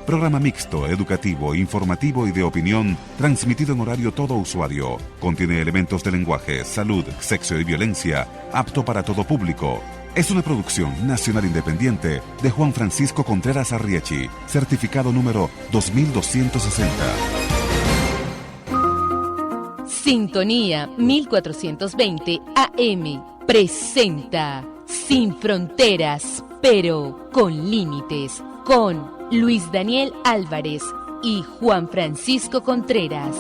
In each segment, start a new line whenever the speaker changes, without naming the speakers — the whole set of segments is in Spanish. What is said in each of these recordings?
Programa mixto, educativo, informativo y de opinión, transmitido en horario todo usuario. Contiene elementos de lenguaje, salud, sexo y violencia, apto para todo público. Es una producción nacional independiente de Juan Francisco Contreras Arriechi, certificado número 2260.
Sintonía 1420 AM presenta Sin Fronteras, pero con Límites, con Luis Daniel Álvarez y Juan Francisco Contreras.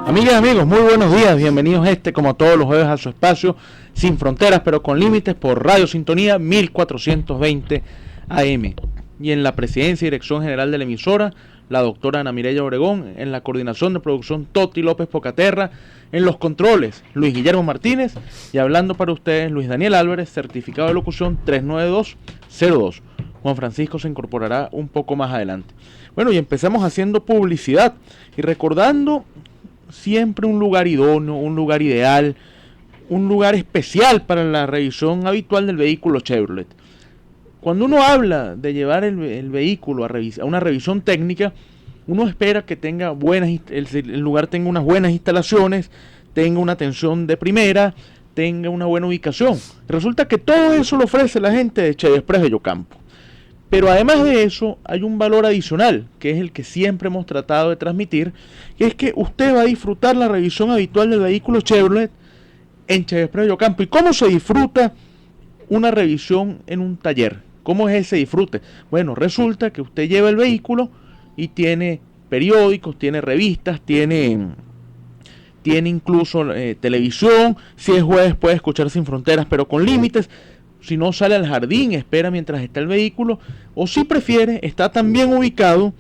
Amigas y amigos, muy buenos días, bienvenidos como todos los jueves a su espacio Sin Fronteras, pero con Límites por Radio Sintonía 1420 AM. Y en la presidencia y dirección general de la emisora, la doctora Ana Mireya Obregón, en la coordinación de producción Toti López Pocaterra, en los controles Luis Guillermo Martínez y hablando para ustedes Luis Daniel Álvarez, certificado de locución 39202. Juan Francisco se incorporará un poco más adelante. Bueno, y empezamos haciendo publicidad y recordando siempre un lugar idóneo, un lugar ideal, un lugar especial para la revisión habitual del vehículo Chevrolet. Cuando uno habla de llevar el vehículo a una revisión técnica, uno espera que tenga el lugar tenga unas buenas instalaciones, tenga una atención de primera, tenga una buena ubicación. Resulta que todo eso lo ofrece la gente de Chevy Express Bellocampo. Pero además de eso, hay un valor adicional, que es el que siempre hemos tratado de transmitir, que es que usted va a disfrutar la revisión habitual del vehículo Chevrolet en Chevy Express Bellocampo. ¿Y cómo se disfruta una revisión en un taller? ¿Cómo es ese disfrute? Bueno, resulta que usted lleva el vehículo y tiene periódicos, tiene revistas, tiene incluso televisión. Si es jueves puede escuchar Sin Fronteras, pero con Límites. Si no, sale al jardín, espera mientras está el vehículo. O si prefiere, está tan bien ubicado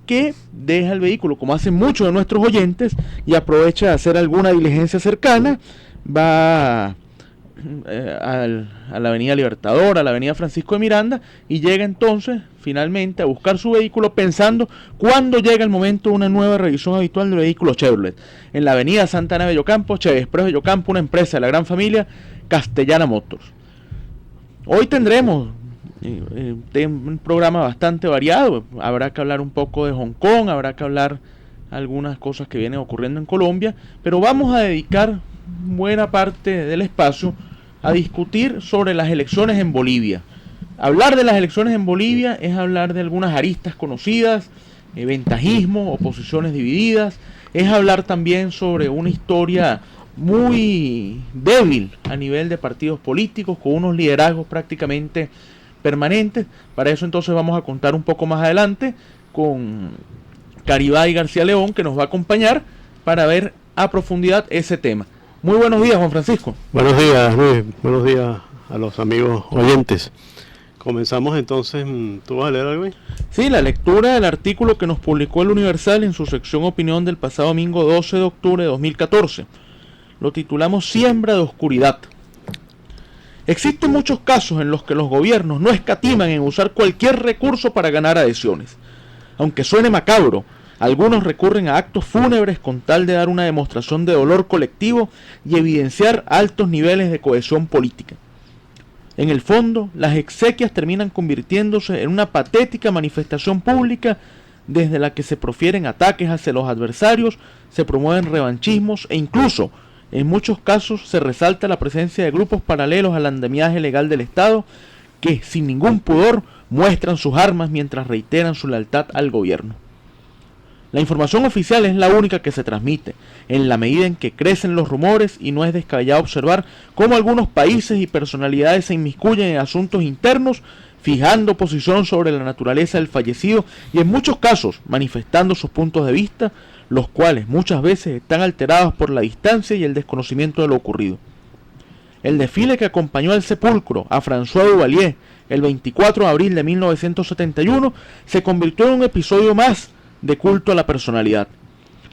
que deja el vehículo, como hacen muchos de nuestros oyentes, y aprovecha de hacer alguna diligencia cercana. Va a la avenida Libertador, a la avenida Francisco de Miranda, y llega entonces finalmente a buscar su vehículo pensando cuándo llega el momento de una nueva revisión habitual del vehículo Chevrolet. En la avenida Santa Ana Bellocampo, Chevy Express Bellocampo, una empresa de la gran familia Castellana Motors. Hoy tendremos un programa bastante variado. Habrá que hablar un poco de Hong Kong, habrá que hablar algunas cosas que vienen ocurriendo en Colombia, pero vamos a dedicar buena parte del espacio a discutir sobre las elecciones en Bolivia. Hablar de las elecciones en Bolivia es hablar de algunas aristas conocidas, ventajismo, oposiciones divididas, es hablar también sobre una historia muy débil a nivel de partidos políticos, con unos liderazgos prácticamente permanentes. Para eso entonces vamos a contar un poco más adelante con Caribay García León, que nos va a acompañar para ver a profundidad ese tema. Muy buenos días, Juan Francisco.
Buenos días, Luis. Buenos días a los amigos oyentes. Comenzamos entonces. ¿Tú vas a leer algo?
Sí, la lectura del artículo que nos publicó el Universal en su sección Opinión del pasado domingo 12 de octubre de 2014. Lo titulamos Siembra de Oscuridad. Existen muchos casos en los que los gobiernos no escatiman en usar cualquier recurso para ganar adhesiones. Aunque suene macabro, algunos recurren a actos fúnebres con tal de dar una demostración de dolor colectivo y evidenciar altos niveles de cohesión política. En el fondo, las exequias terminan convirtiéndose en una patética manifestación pública desde la que se profieren ataques hacia los adversarios, se promueven revanchismos e incluso, en muchos casos, se resalta la presencia de grupos paralelos al andamiaje legal del Estado que, sin ningún pudor, muestran sus armas mientras reiteran su lealtad al gobierno. La información oficial es la única que se transmite, en la medida en que crecen los rumores, y no es descabellado observar cómo algunos países y personalidades se inmiscuyen en asuntos internos, fijando posición sobre la naturaleza del fallecido y en muchos casos manifestando sus puntos de vista, los cuales muchas veces están alterados por la distancia y el desconocimiento de lo ocurrido. El desfile que acompañó al sepulcro a François Duvalier el 24 de abril de 1971 se convirtió en un episodio más de culto a la personalidad.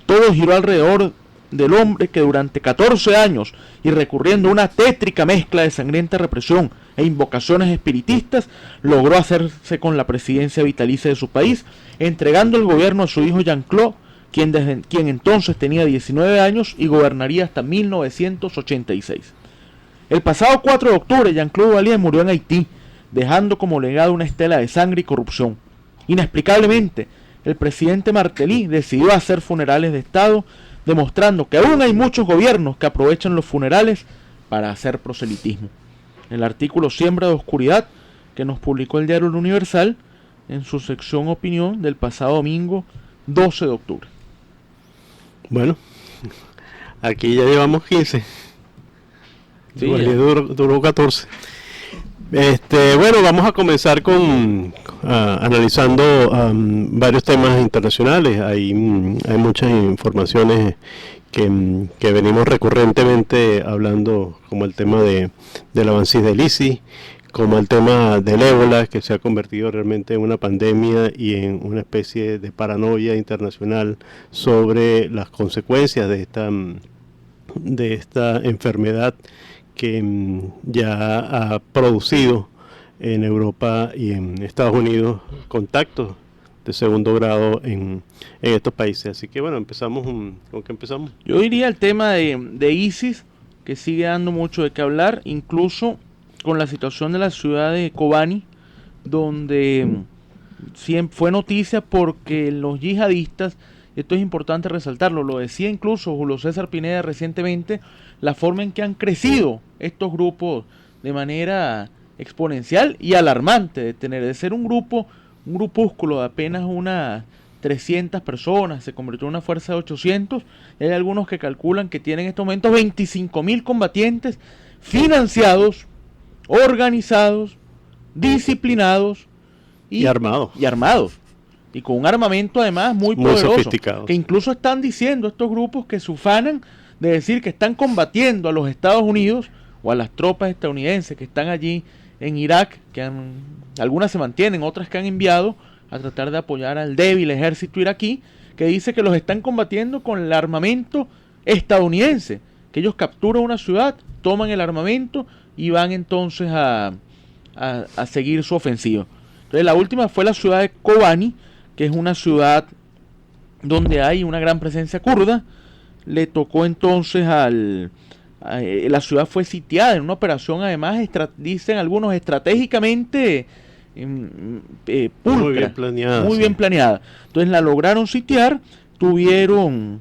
Todo giró alrededor del hombre que durante 14 años, y recurriendo a una tétrica mezcla de sangrienta represión e invocaciones espiritistas, logró hacerse con la presidencia vitalicia de su país, entregando el gobierno a su hijo Jean-Claude, quien entonces tenía 19 años y gobernaría hasta 1986. El pasado 4 de octubre, Jean-Claude Duvalier murió en Haití, dejando como legado una estela de sangre y corrupción. Inexplicablemente, el presidente Martelly decidió hacer funerales de Estado, demostrando que aún hay muchos gobiernos que aprovechan los funerales para hacer proselitismo. El artículo Siembra de Oscuridad, que nos publicó el diario El Universal, en su sección Opinión del pasado domingo 12 de octubre.
Bueno, aquí ya llevamos 15.
Sí,
duró 14. Bueno, vamos a comenzar con analizando varios temas internacionales. Hay muchas informaciones que venimos recurrentemente hablando, como el tema del avance del ISIS, como el tema del ébola, que se ha convertido realmente en una pandemia y en una especie de paranoia internacional sobre las consecuencias de esta enfermedad que ya ha producido en Europa y en Estados Unidos contactos de segundo grado en estos países. Así que bueno, ¿con qué empezamos?
Yo diría el tema de ISIS, que sigue dando mucho de qué hablar, incluso con la situación de la ciudad de Kobani, donde fue noticia porque los yihadistas, esto es importante resaltarlo, lo decía incluso Julio César Pineda recientemente, la forma en que han crecido estos grupos de manera exponencial y alarmante, de ser un grupúsculo de apenas unas 300 personas, se convirtió en una fuerza de 800, y hay algunos que calculan que tienen en estos momentos 25.000 combatientes financiados, organizados, disciplinados y armados. Y con un armamento además muy poderoso,
sofisticado.
Que incluso están diciendo estos grupos que se ufanan de decir que están combatiendo a los Estados Unidos o a las tropas estadounidenses que están allí en Irak, algunas se mantienen, otras que han enviado a tratar de apoyar al débil ejército iraquí, que dice que los están combatiendo con el armamento estadounidense, que ellos capturan una ciudad, toman el armamento y van entonces a seguir su ofensiva. Entonces la última fue la ciudad de Kobani, que es una ciudad donde hay una gran presencia kurda. Le tocó entonces la ciudad fue sitiada en una operación además, dicen algunos, estratégicamente pulcra, muy bien planeada. Entonces la lograron sitiar, tuvieron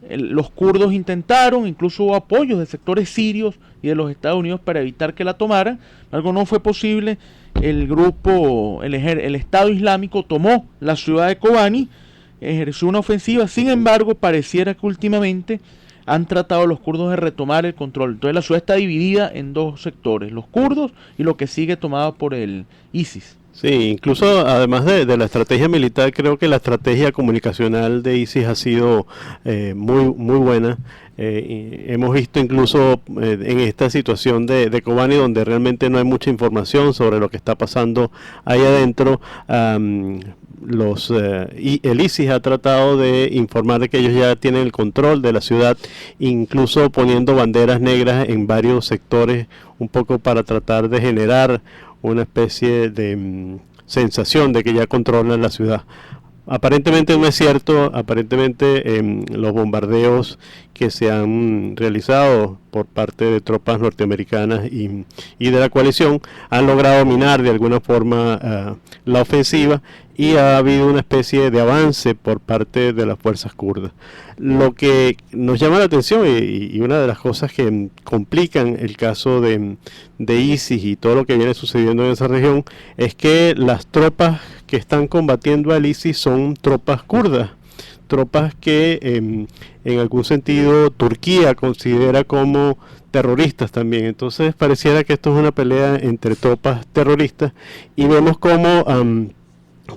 los kurdos intentaron, incluso hubo apoyos de sectores sirios y de los Estados Unidos para evitar que la tomaran. Algo no fue posible. El Estado Islámico tomó la ciudad de Kobani, ejerció una ofensiva. Sin embargo, pareciera que últimamente han tratado los kurdos de retomar el control. Entonces la ciudad está dividida en dos sectores, los kurdos y lo que sigue tomado por el ISIS.
Sí, incluso además de la estrategia militar, creo que la estrategia comunicacional de ISIS ha sido muy buena. Hemos visto incluso en esta situación de Kobani, donde realmente no hay mucha información sobre lo que está pasando ahí adentro, el ISIS ha tratado de informar de que ellos ya tienen el control de la ciudad, incluso poniendo banderas negras en varios sectores, un poco para tratar de generar una especie de sensación de que ya controlan la ciudad. Aparentemente no es cierto. Aparentemente los bombardeos que se han realizado por parte de tropas norteamericanas y de la coalición han logrado minar de alguna forma la ofensiva, y ha habido una especie de avance por parte de las fuerzas kurdas. Lo que nos llama la atención y una de las cosas que complican el caso de ISIS y todo lo que viene sucediendo en esa región es que las tropas que están combatiendo al ISIS son tropas kurdas, tropas que en algún sentido Turquía considera como terroristas también. Entonces pareciera que esto es una pelea entre tropas terroristas, y vemos como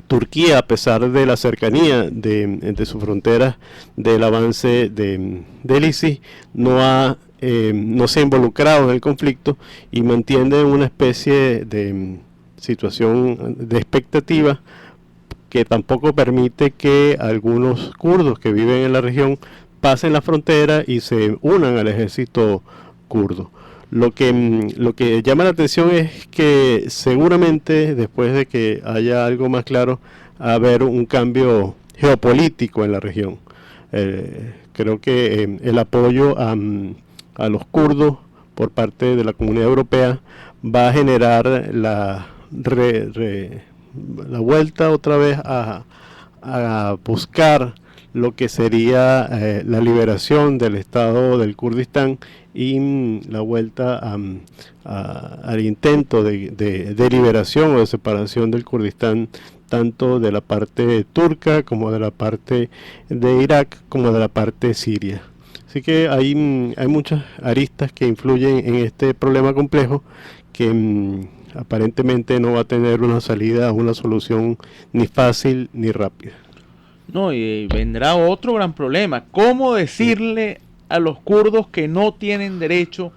Turquía, a pesar de la cercanía de sus fronteras del avance del ISIS, no se ha involucrado en el conflicto y mantiene una especie de situación de expectativa que tampoco permite que algunos kurdos que viven en la región pasen la frontera y se unan al ejército kurdo. Lo que llama la atención es que seguramente después de que haya algo más claro, va a haber un cambio geopolítico en la región. Creo que el apoyo a los kurdos por parte de la Comunidad Europea va a generar la vuelta otra vez a buscar lo que sería la liberación del Estado del Kurdistán y la vuelta al intento de liberación o de separación del Kurdistán, tanto de la parte turca como de la parte de Irak como de la parte siria. Así que hay muchas aristas que influyen en este problema complejo que aparentemente no va a tener una salida, una solución ni fácil ni rápida.
No, y vendrá otro gran problema. ¿Cómo decirle a los kurdos que no tienen derecho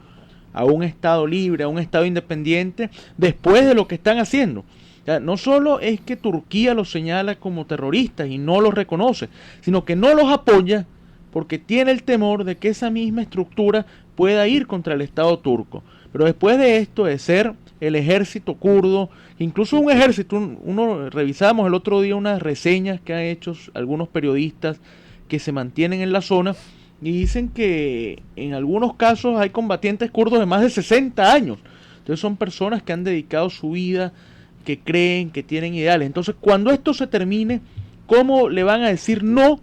a un Estado libre, a un Estado independiente, después de lo que están haciendo? O sea, no solo es que Turquía los señala como terroristas y no los reconoce, sino que no los apoya porque tiene el temor de que esa misma estructura pueda ir contra el Estado turco. Pero después de esto, de ser el ejército kurdo, incluso un ejército, uno revisamos el otro día unas reseñas que han hecho algunos periodistas que se mantienen en la zona y dicen que en algunos casos hay combatientes kurdos de más de 60 años. Entonces son personas que han dedicado su vida, que creen, que tienen ideales. Entonces cuando esto se termine, ¿cómo le van a decir no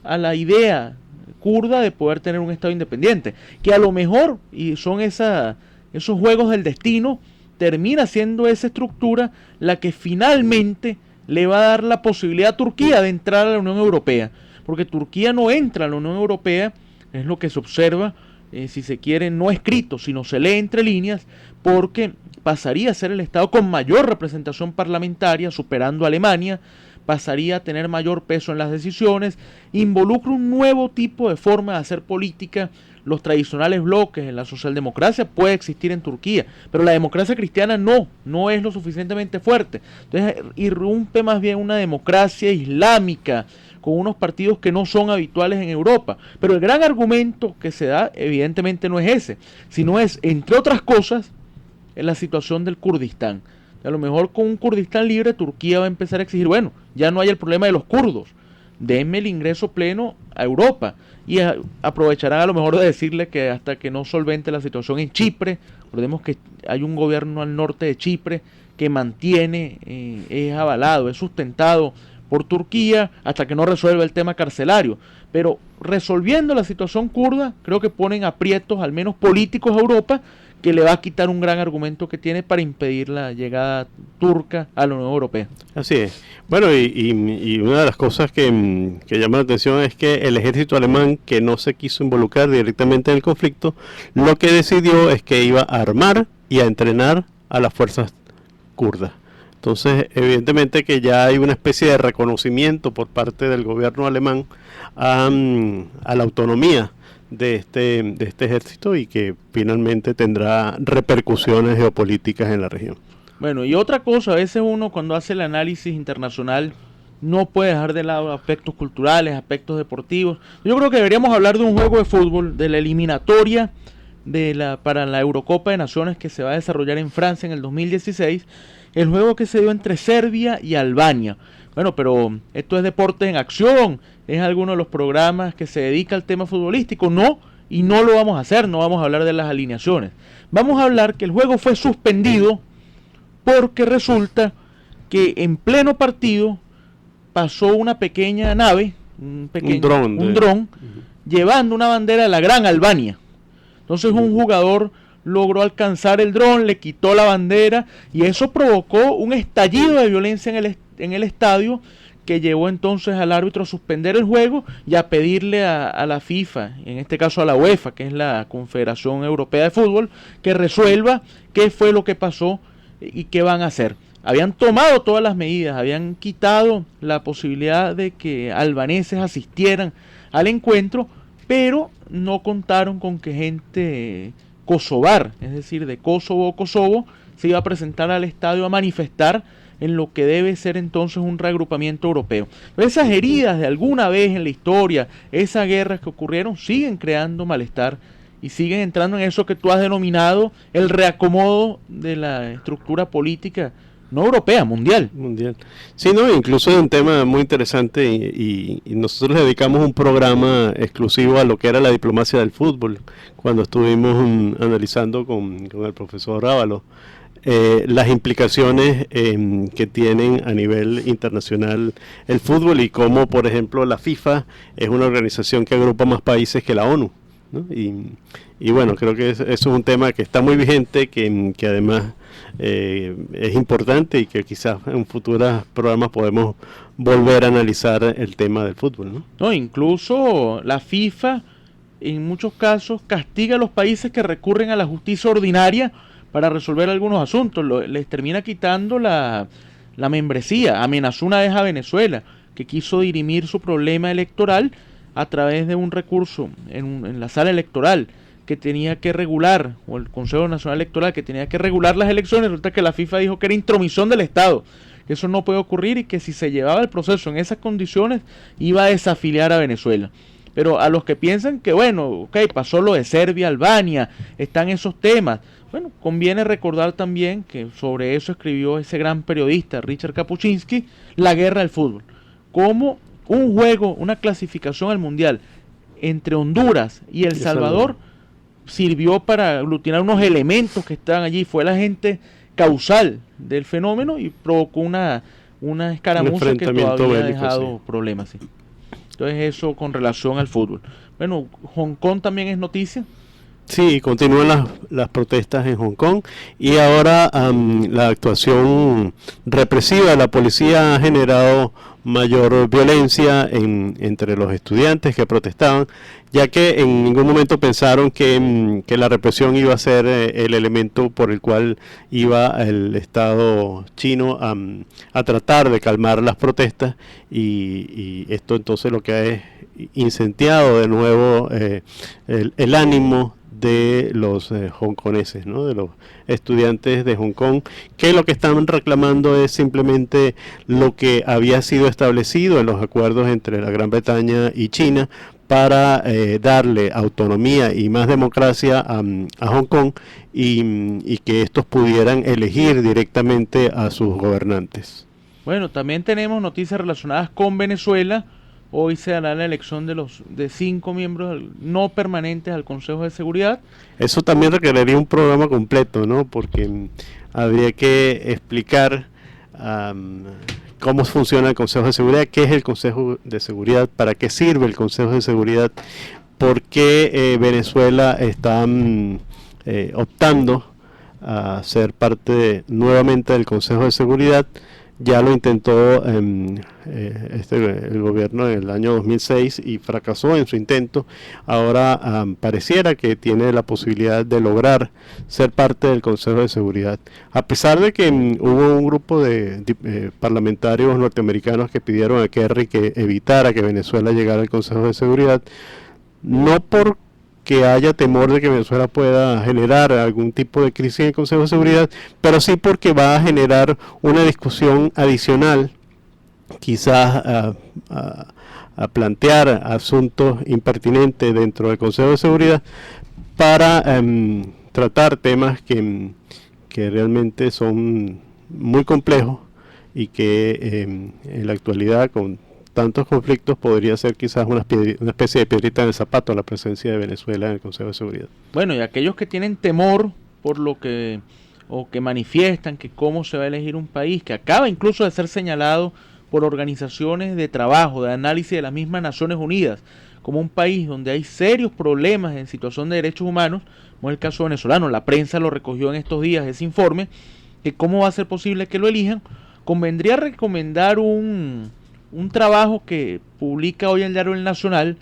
a la idea kurda de poder tener un Estado independiente? Que a lo mejor, y son esos juegos del destino, termina siendo esa estructura la que finalmente le va a dar la posibilidad a Turquía de entrar a la Unión Europea. Porque Turquía no entra a la Unión Europea, es lo que se observa, si se quiere, no escrito, sino se lee entre líneas, porque pasaría a ser el Estado con mayor representación parlamentaria, superando a Alemania, pasaría a tener mayor peso en las decisiones, involucra un nuevo tipo de forma de hacer política. Los tradicionales bloques en la socialdemocracia puede existir en Turquía, pero la democracia cristiana no es lo suficientemente fuerte. Entonces irrumpe más bien una democracia islámica con unos partidos que no son habituales en Europa. Pero el gran argumento que se da evidentemente no es ese, sino es, entre otras cosas, en la situación del Kurdistán. A lo mejor con un Kurdistán libre Turquía va a empezar a exigir, bueno, ya no hay el problema de los kurdos, denme el ingreso pleno a Europa, y aprovecharán a lo mejor de decirle que hasta que no solvente la situación en Chipre, recordemos que hay un gobierno al norte de Chipre que mantiene, es avalado, es sustentado por Turquía, hasta que no resuelva el tema carcelario. Pero resolviendo la situación kurda, creo que ponen aprietos, al menos políticos, a Europa, que le va a quitar un gran argumento que tiene para impedir la llegada turca a la Unión Europea.
Así es. Bueno, y una de las cosas que llama la atención es que el ejército alemán, que no se quiso involucrar directamente en el conflicto, lo que decidió es que iba a armar y a entrenar a las fuerzas kurdas. Entonces, evidentemente que ya hay una especie de reconocimiento por parte del gobierno alemán a la autonomía de este ejército y que finalmente tendrá repercusiones geopolíticas en la región.
Bueno, y otra cosa, a veces uno cuando hace el análisis internacional no puede dejar de lado aspectos culturales, aspectos deportivos. Yo creo que deberíamos hablar de un juego de fútbol, de la eliminatoria para la Eurocopa de Naciones que se va a desarrollar en Francia en el 2016, el juego que se dio entre Serbia y Albania. Bueno, pero esto es Deportes en Acción, es alguno de los programas que se dedica al tema futbolístico, y no lo vamos a hacer, no vamos a hablar de las alineaciones. Vamos a hablar que el juego fue suspendido porque resulta que en pleno partido pasó una pequeña nave, un dron, llevando una bandera de la Gran Albania. Entonces un jugador logró alcanzar el dron, le quitó la bandera y eso provocó un estallido de violencia en el estadio que llevó entonces al árbitro a suspender el juego y a pedirle a la FIFA, en este caso a la UEFA, que es la Confederación Europea de Fútbol, que resuelva qué fue lo que pasó y qué van a hacer. Habían tomado todas las medidas, habían quitado la posibilidad de que albaneses asistieran al encuentro, pero no contaron con que gente kosovar, es decir, de Kosovo o Kosovo, se iba a presentar al estadio a manifestar en lo que debe ser entonces un reagrupamiento europeo. Pero esas heridas de alguna vez en la historia, esas guerras que ocurrieron, siguen creando malestar y siguen entrando en eso que tú has denominado el reacomodo de la estructura política no europea, mundial.
Mundial. Sí, no, incluso es un tema muy interesante y nosotros le dedicamos un programa exclusivo a lo que era la diplomacia del fútbol, cuando estuvimos analizando con el profesor Rábalo las implicaciones que tienen a nivel internacional el fútbol y cómo, por ejemplo, la FIFA es una organización que agrupa más países que la ONU, ¿no? Y bueno, creo que eso es un tema que está muy vigente, que además es importante y que quizás en futuros programas podemos volver a analizar el tema del fútbol, ¿no?
No, incluso la FIFA en muchos casos castiga a los países que recurren a la justicia ordinaria para resolver algunos asuntos, les termina quitando la membresía. Amenazó una vez a Venezuela, que quiso dirimir su problema electoral a través de un recurso en la sala electoral que tenía que regular, o el Consejo Nacional Electoral que tenía que regular las elecciones. Resulta que la FIFA dijo que era intromisión del Estado, que eso no puede ocurrir y que si se llevaba el proceso en esas condiciones iba a desafiliar a Venezuela. Pero a los que piensan que bueno, ok, pasó lo de Serbia, Albania, están esos temas, bueno, conviene recordar también que sobre eso escribió ese gran periodista Richard Kapuscinski, La guerra del fútbol, como un juego, una clasificación al mundial entre Honduras y El Salvador sirvió para aglutinar unos elementos que estaban allí, fue la gente causal del fenómeno y provocó una escaramuza que todavía ha dejado problemas. Sí. Entonces eso con relación al fútbol. Bueno, Hong Kong también es noticia.
Sí, continúan las protestas en Hong Kong y ahora la actuación represiva de la policía ha generado mayor violencia entre los estudiantes que protestaban, ya que en ningún momento pensaron que la represión iba a ser el elemento por el cual iba el Estado chino a tratar de calmar las protestas y esto entonces lo que ha incendiado de nuevo el ánimo de los hongkoneses, ¿no? De los estudiantes de Hong Kong, que lo que están reclamando es simplemente lo que había sido establecido en los acuerdos entre la Gran Bretaña y China para darle autonomía y más democracia a Hong Kong y que estos pudieran elegir directamente a sus gobernantes.
Bueno, también tenemos noticias relacionadas con Venezuela. Hoy se hará la elección de 5 miembros no permanentes al Consejo de Seguridad.
Eso también requeriría un programa completo, ¿no? Porque habría que explicar cómo funciona el Consejo de Seguridad, qué es el Consejo de Seguridad, para qué sirve el Consejo de Seguridad, por qué Venezuela está optando a ser parte nuevamente del Consejo de Seguridad. Ya lo intentó el gobierno en el año 2006 y fracasó en su intento. Ahora pareciera que tiene la posibilidad de lograr ser parte del Consejo de Seguridad. A pesar de que hubo un grupo de parlamentarios norteamericanos que pidieron a Kerry que evitara que Venezuela llegara al Consejo de Seguridad, no por que haya temor de que Venezuela pueda generar algún tipo de crisis en el Consejo de Seguridad, pero sí porque va a generar una discusión adicional, quizás a plantear asuntos impertinentes dentro del Consejo de Seguridad para tratar temas que realmente son muy complejos y que en la actualidad con tantos conflictos podría ser quizás una especie de piedrita en el zapato a la presencia de Venezuela en el Consejo de Seguridad.
Bueno, y aquellos que tienen temor por lo que, o que manifiestan que cómo se va a elegir un país, que acaba incluso de ser señalado por organizaciones de trabajo, de análisis de las mismas Naciones Unidas, como un país donde hay serios problemas en situación de derechos humanos, como es el caso venezolano, la prensa lo recogió en estos días ese informe, que cómo va a ser posible que lo elijan, convendría recomendar un trabajo que publica hoy el diario El Nacional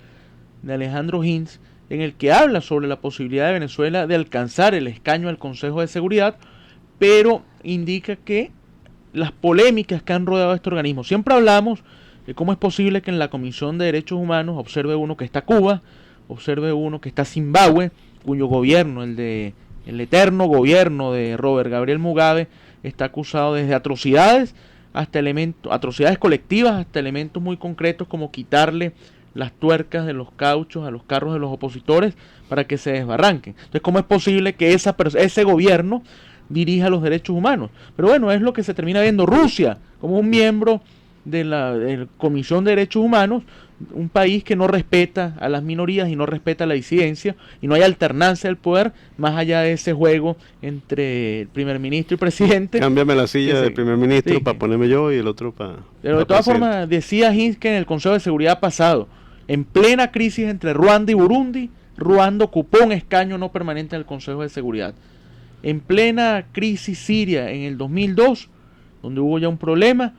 de Alejandro Hinz, en el que habla sobre la posibilidad de Venezuela de alcanzar el escaño al Consejo de Seguridad, pero indica que las polémicas que han rodeado a este organismo, siempre hablamos de cómo es posible que en la Comisión de Derechos Humanos observe uno que está Cuba, observe uno que está Zimbabue, cuyo gobierno, el eterno gobierno de Robert Gabriel Mugabe, está acusado desde atrocidades hasta atrocidades colectivas, hasta elementos muy concretos como quitarle las tuercas de los cauchos a los carros de los opositores para que se desbarranquen. Entonces, ¿cómo es posible que ese gobierno dirija los derechos humanos. Pero bueno, es lo que se termina viendo. Rusia, como un miembro de la Comisión de Derechos Humanos, un país que no respeta a las minorías y no respeta la disidencia, y no hay alternancia del poder más allá de ese juego entre el primer ministro y presidente.
Cámbiame la silla del primer ministro para ponerme yo y el otro para...
Pero de todas formas, decía Hinz que en el Consejo de Seguridad pasado, en plena crisis entre Ruanda y Burundi, Ruanda ocupó un escaño no permanente en el Consejo de Seguridad. En plena crisis siria en el 2002, donde hubo ya un problema,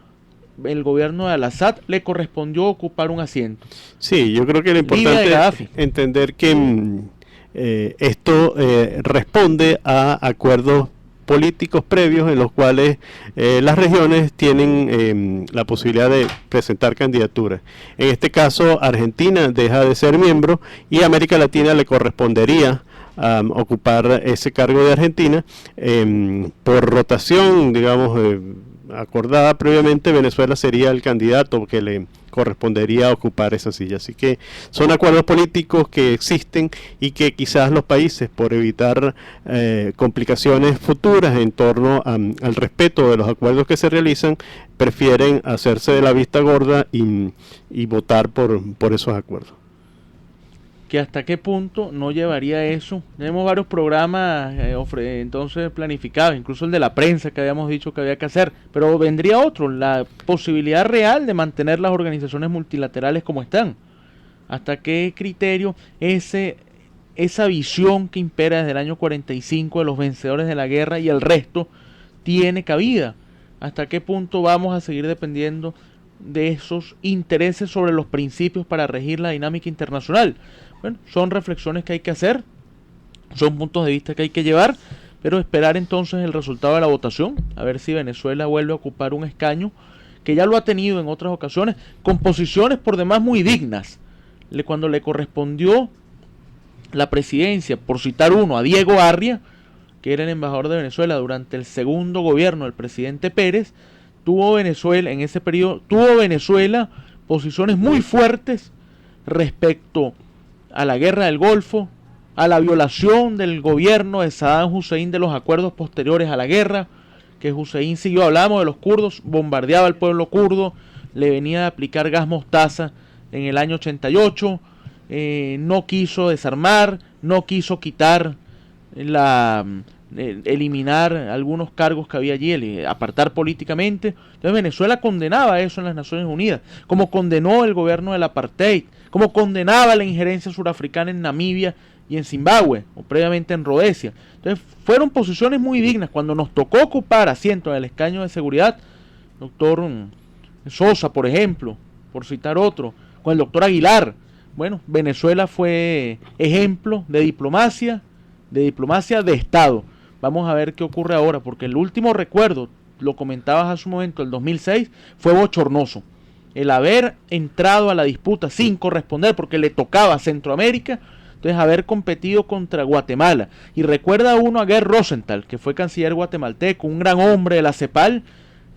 el gobierno de Al-Assad le correspondió ocupar un asiento.
Sí, yo creo que lo importante es entender que esto responde a acuerdos políticos previos en los cuales las regiones tienen la posibilidad de presentar candidaturas. En este caso, Argentina deja de ser miembro y a América Latina le correspondería ocupar ese cargo de Argentina por rotación, digamos, acordada previamente. Venezuela sería el candidato que le correspondería ocupar esa silla. Así que son acuerdos políticos que existen y que quizás los países, por evitar complicaciones futuras en torno al respeto de los acuerdos que se realizan, prefieren hacerse de la vista gorda y votar por esos acuerdos.
Que hasta qué punto no llevaría eso. Tenemos varios programas entonces planificados, incluso el de la prensa que habíamos dicho que había que hacer, pero vendría otro, la posibilidad real de mantener las organizaciones multilaterales como están. Hasta qué criterio esa visión que impera desde el año 45 de los vencedores de la guerra y el resto tiene cabida. Hasta qué punto vamos a seguir dependiendo de esos intereses sobre los principios para regir la dinámica internacional. Bueno, son reflexiones que hay que hacer, son puntos de vista que hay que llevar, pero esperar entonces el resultado de la votación, a ver si Venezuela vuelve a ocupar un escaño, que ya lo ha tenido en otras ocasiones, con posiciones por demás muy dignas. Cuando le correspondió la presidencia, por citar uno, a Diego Arria, que era el embajador de Venezuela durante el segundo gobierno del presidente Pérez, tuvo Venezuela, en ese periodo, posiciones muy fuertes respecto a la guerra del Golfo, a la violación del gobierno de Saddam Hussein de los acuerdos posteriores a la guerra, que Hussein siguió, hablamos de los kurdos, bombardeaba al pueblo kurdo, le venía a aplicar gas mostaza en el año 88, no quiso desarmar, no quiso quitar eliminar algunos cargos que había allí, apartar políticamente. Entonces Venezuela condenaba eso en las Naciones Unidas, como condenó el gobierno del apartheid, como condenaba la injerencia surafricana en Namibia y en Zimbabue, o previamente en Rodesia. Entonces fueron posiciones muy dignas. Cuando nos tocó ocupar asientos en el escaño de seguridad, doctor Sosa, por ejemplo, por citar otro, con el doctor Aguilar, bueno, Venezuela fue ejemplo de diplomacia de Estado. Vamos a ver qué ocurre ahora, porque el último recuerdo, lo comentabas hace un momento, el 2006, fue bochornoso. El haber entrado a la disputa sin corresponder, porque le tocaba a Centroamérica, entonces haber competido contra Guatemala. Y recuerda uno a Guer Rosenthal, que fue canciller guatemalteco, un gran hombre de la CEPAL,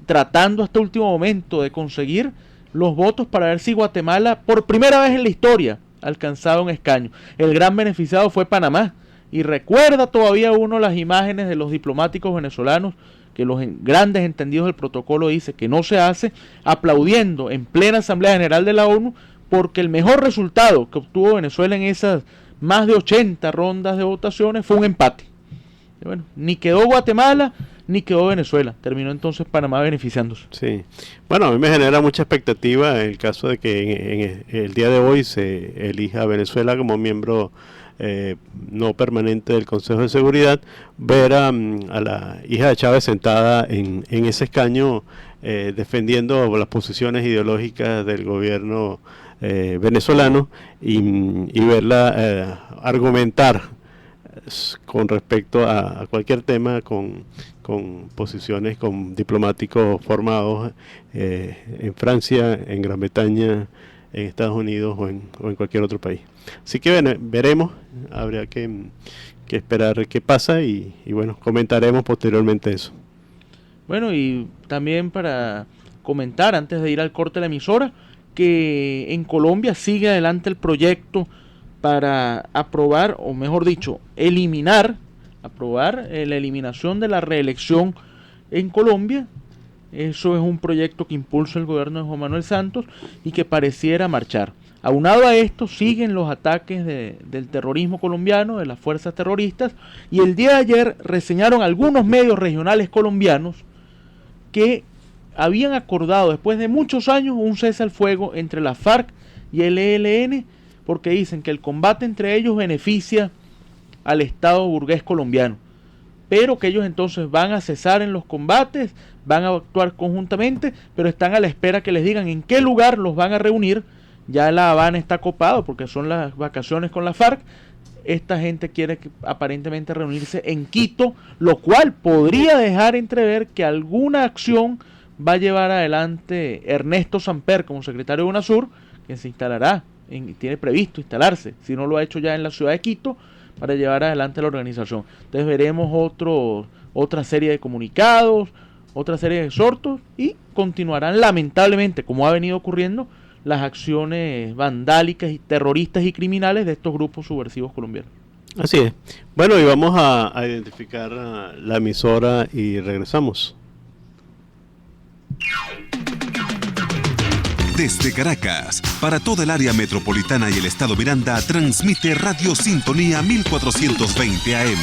tratando hasta último momento de conseguir los votos para ver si Guatemala, por primera vez en la historia, alcanzaba un escaño. El gran beneficiado fue Panamá. Y recuerda todavía uno las imágenes de los diplomáticos venezolanos, que los grandes entendidos del protocolo dice que no se hace, aplaudiendo en plena Asamblea General de la ONU, porque el mejor resultado que obtuvo Venezuela en esas más de 80 rondas de votaciones fue un empate. Y bueno, ni quedó Guatemala, ni quedó Venezuela. Terminó entonces Panamá beneficiándose.
Sí. Bueno, a mí me genera mucha expectativa el caso de que en el día de hoy se elija a Venezuela como miembro no permanente del Consejo de Seguridad, ver a la hija de Chávez sentada en ese escaño defendiendo las posiciones ideológicas del gobierno venezolano y verla argumentar con respecto a cualquier tema con posiciones con diplomáticos formados en Francia, en Gran Bretaña, en Estados Unidos o en cualquier otro país. Así que bueno, veremos, habría que esperar qué pasa y bueno, comentaremos posteriormente eso.
Bueno, y también para comentar, antes de ir al corte de la emisora, que en Colombia sigue adelante el proyecto para aprobar, o mejor dicho, eliminar aprobar la eliminación de la reelección en Colombia. Eso es un proyecto que impulsa el gobierno de Juan Manuel Santos y que pareciera marchar. Aunado a esto, siguen los ataques del terrorismo colombiano, de las fuerzas terroristas, y el día de ayer reseñaron algunos medios regionales colombianos que habían acordado después de muchos años un cese al fuego entre la FARC y el ELN, porque dicen que el combate entre ellos beneficia al Estado burgués colombiano, pero que ellos entonces van a cesar en los combates, van a actuar conjuntamente, pero están a la espera que les digan en qué lugar los van a reunir. Ya La Habana está copado porque son las vacaciones con la FARC. Esta gente quiere aparentemente reunirse en Quito, lo cual podría dejar entrever que alguna acción va a llevar adelante Ernesto Samper como secretario de UNASUR, que se instalará, tiene previsto instalarse, si no lo ha hecho ya en la ciudad de Quito, para llevar adelante la organización. Entonces veremos otra serie de comunicados, otra serie de exhortos, y continuarán lamentablemente, como ha venido ocurriendo, las acciones vandálicas y terroristas y criminales de estos grupos subversivos colombianos.
Así es. Bueno, y vamos a identificar la emisora y regresamos.
Desde Caracas, para toda el área metropolitana y el estado Miranda, transmite Radio Sintonía 1420 AM.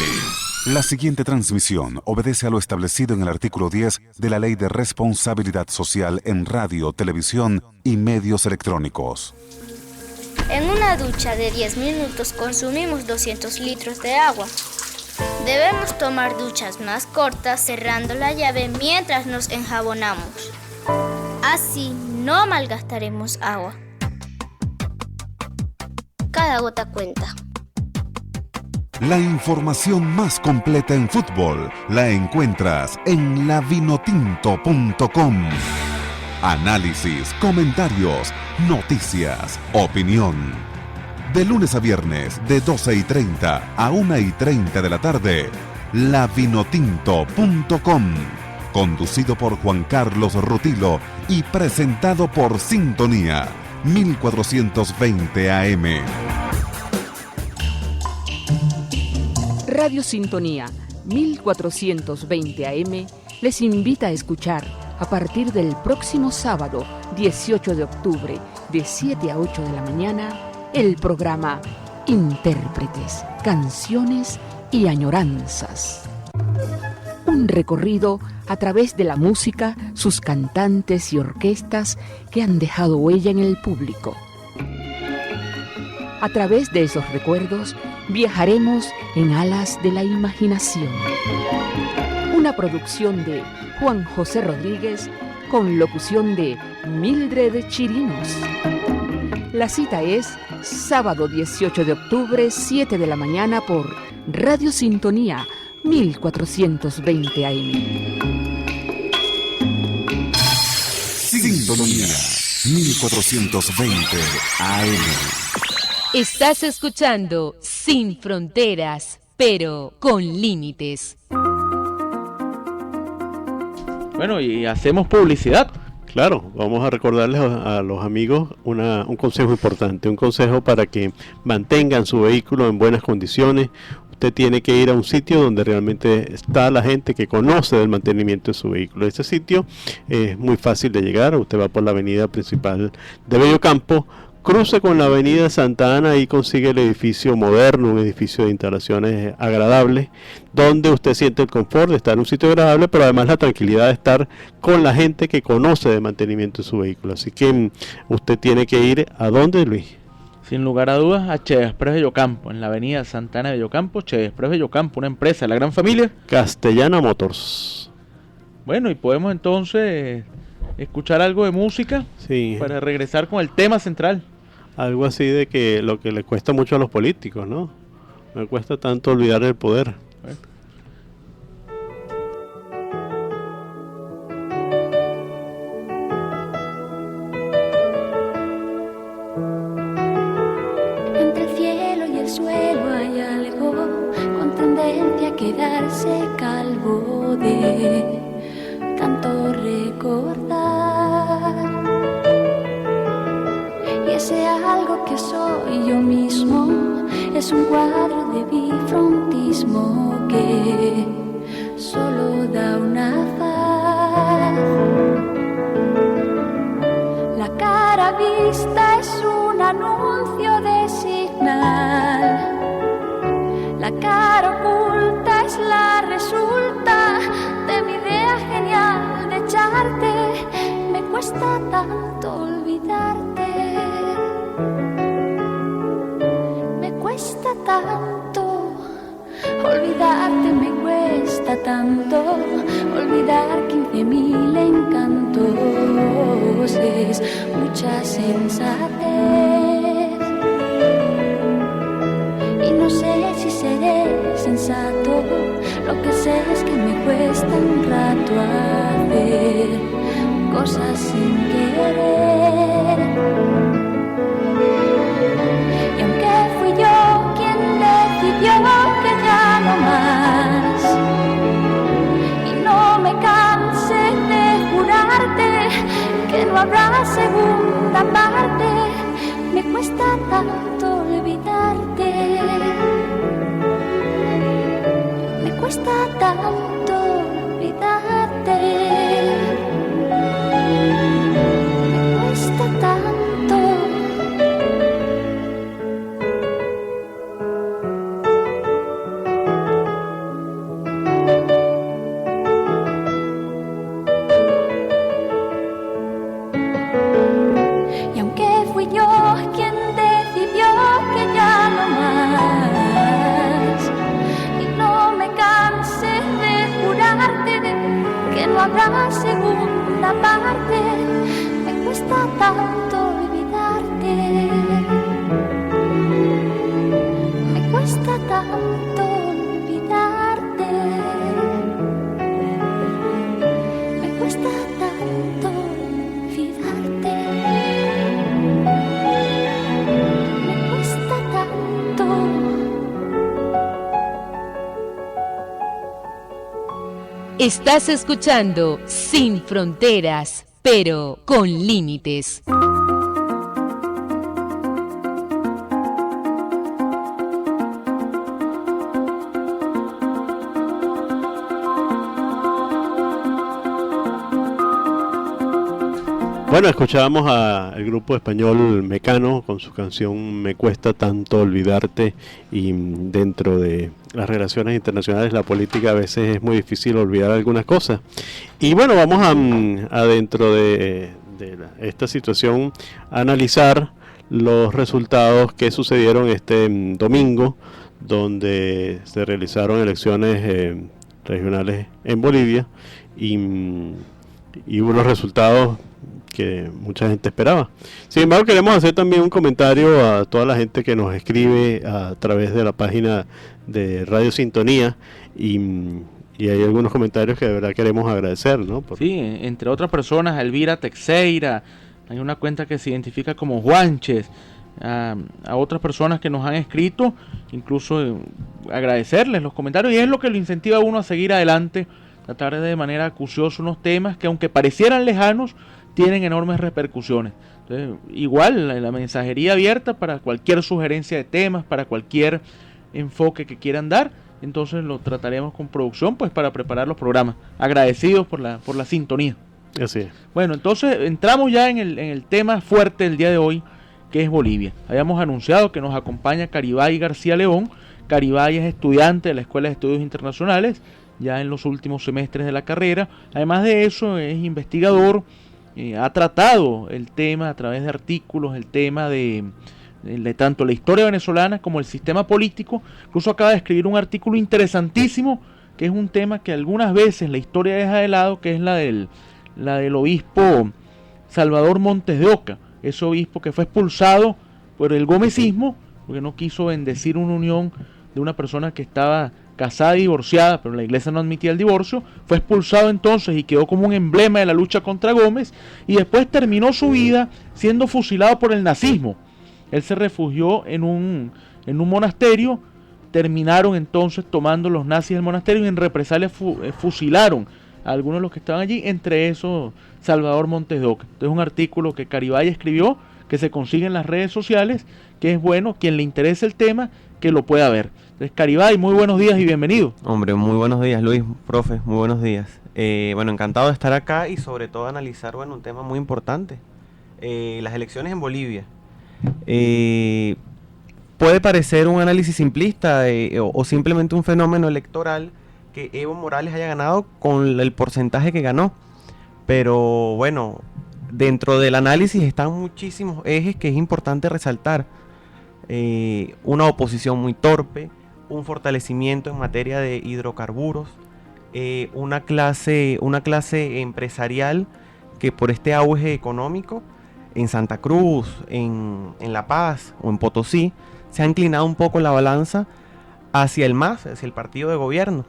La siguiente transmisión obedece a lo establecido en el artículo 10 de la Ley de Responsabilidad Social en Radio, Televisión y Medios Electrónicos.
En una ducha de 10 minutos consumimos 200 litros de agua. Debemos tomar duchas más cortas cerrando la llave mientras nos enjabonamos. Así no malgastaremos agua. Cada gota cuenta.
La información más completa en fútbol la encuentras en lavinotinto.com. Análisis, comentarios, noticias, opinión. De lunes a viernes, de 12:30 a 1:30 de la tarde, lavinotinto.com. Conducido por Juan Carlos Rutilo y presentado por Sintonía 1420 AM.
Radio Sintonía 1420 AM les invita a escuchar a partir del próximo sábado 18 de octubre de 7 a 8 de la mañana el programa Intérpretes, Canciones y Añoranzas. Un recorrido a través de la música, sus cantantes y orquestas que han dejado huella en el público. A través de esos recuerdos viajaremos en alas de la imaginación. Una producción de Juan José Rodríguez con locución de Mildred Chirinos. La cita es sábado 18 de octubre, 7 de la mañana por Radio Sintonía 1420 AM.
Sintonía 1420 AM.
Estás escuchando Sin Fronteras, pero con límites.
Bueno, y hacemos publicidad.
Claro, vamos a recordarles a los amigos un consejo importante, un consejo para que mantengan su vehículo en buenas condiciones. Usted tiene que ir a un sitio donde realmente está la gente que conoce del mantenimiento de su vehículo. Ese sitio es muy fácil de llegar. Usted va por la avenida principal de Bellocampo, cruce con la avenida Santa Ana y consigue el edificio moderno, un edificio de instalaciones agradables, donde usted siente el confort de estar en un sitio agradable, pero además la tranquilidad de estar con la gente que conoce de mantenimiento de su vehículo. Así que usted tiene que ir ¿a dónde, Luis?
Sin lugar a dudas, a Che Express Bellocampo, en la avenida Santa Ana de Bellocampo. Che Express Bellocampo, una empresa de la gran familia
Castellana Motors.
Bueno, y podemos entonces escuchar algo de música,
sí,
para regresar con el tema central.
Algo así de que lo que le cuesta mucho a los políticos, ¿no? Me cuesta tanto olvidar el poder.
Entre el cielo y el suelo hay algo con tendencia a quedarse calvo de tanto recordar. Y ese algo que soy yo mismo es un cuadro de bifrontis mismo que solo da una faz. La cara vista es un anuncio de señal. La cara oculta es la resulta de mi idea genial de echarte. Me cuesta tanto olvidarte. Me cuesta tanto olvidarte, me cuesta tanto olvidar 15.000 encantos. Es mucha sensatez. Y no sé si seré sensato, lo que sé es que me cuesta un rato hacer cosas sin querer. Y aunque fui yo quien decidió que ya no más, y no me canse de jurarte que no habrá segunda parte, me cuesta tanto olvidarte. Me cuesta tanto olvidarte. Me cuesta tanto. Y aunque fui yo quien decidió que ya no más, y no me canse de jurarte que no habrá segunda parte, me cuesta tanto olvidarte. Me cuesta tanto olvidarte. Me cuesta tanto olvidarte. Me cuesta tanto.
Estás escuchando Sin Fronteras, pero con límites.
Bueno, escuchábamos al grupo español Mecano con su canción Me cuesta tanto olvidarte, y dentro de las relaciones internacionales, la política, a veces es muy difícil olvidar algunas cosas. Y bueno, vamos a dentro de esta situación, a analizar los resultados que sucedieron este domingo, donde se realizaron elecciones regionales en Bolivia, y hubo unos resultados que mucha gente esperaba. Sin embargo, queremos hacer también un comentario a toda la gente que nos escribe a través de la página de Radio Sintonía, y hay algunos comentarios que de verdad queremos agradecer, ¿no?
Sí, entre otras personas, Elvira Texeira, hay una cuenta que se identifica como Juanches, a otras personas que nos han escrito, incluso agradecerles los comentarios, y es lo que lo incentiva a uno a seguir adelante, tratar de manera acuciosa unos temas que, aunque parecieran lejanos, tienen enormes repercusiones. Entonces, igual la mensajería abierta para cualquier sugerencia de temas, para cualquier enfoque que quieran dar, entonces lo trataremos con producción, pues, para preparar los programas. Agradecidos por la sintonía.
Así es.
Bueno, entonces entramos ya en el tema fuerte del día de hoy, que es Bolivia. Habíamos anunciado que nos acompaña Caribay García León. Caribay es estudiante de la Escuela de Estudios Internacionales, ya en los últimos semestres de la carrera. Además de eso, es investigador. Ha tratado el tema a través de artículos, el tema de tanto la historia venezolana como el sistema político. Incluso acaba de escribir un artículo interesantísimo, que es un tema que algunas veces la historia deja de lado, que es la del obispo Salvador Montes de Oca, ese obispo que fue expulsado por el gomecismo, porque no quiso bendecir una unión de una persona que estaba casada y divorciada, pero la iglesia no admitía el divorcio. Fue expulsado entonces y quedó como un emblema de la lucha contra Gómez, y después terminó su vida siendo fusilado por el nazismo. Él se refugió en un monasterio. Terminaron entonces tomando los nazis el monasterio, y en represalia fusilaron a algunos de los que estaban allí, entre esos Salvador Montes de Oca. Entonces, un artículo que Caribay escribió, que se consigue en las redes sociales, que es bueno, quien le interese el tema, que lo pueda ver. Entonces, Caribay, muy buenos días y bienvenido.
Hombre, muy buenos días, Luis, profe, muy buenos días. Bueno, encantado de estar acá y sobre todo analizar, bueno, un tema muy importante, las elecciones en Bolivia. Puede parecer un análisis simplista o simplemente un fenómeno electoral que Evo Morales haya ganado con el porcentaje que ganó, pero bueno, dentro del análisis están muchísimos ejes que es importante resaltar. Una oposición muy torpe, un fortalecimiento en materia de hidrocarburos, una clase empresarial que por este auge económico en Santa Cruz, en La Paz o en Potosí, se ha inclinado un poco la balanza hacia el MAS, hacia el partido de gobierno.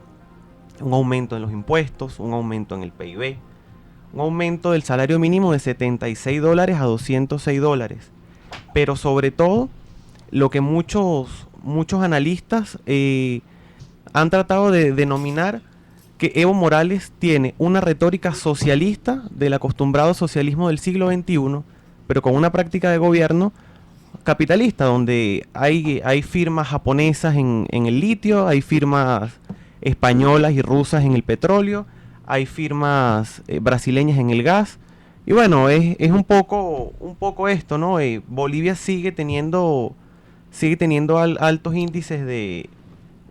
Un aumento en los impuestos, un aumento en el PIB, un aumento del salario mínimo de $76 a $206. Pero sobre todo, lo que muchos analistas han tratado de denominar que Evo Morales tiene una retórica socialista del acostumbrado socialismo del siglo XXI, pero con una práctica de gobierno capitalista, donde hay firmas japonesas en el litio, hay firmas españolas y rusas en el petróleo, hay firmas brasileñas en el gas, y bueno, es un poco esto, ¿no? Bolivia sigue teniendo altos índices de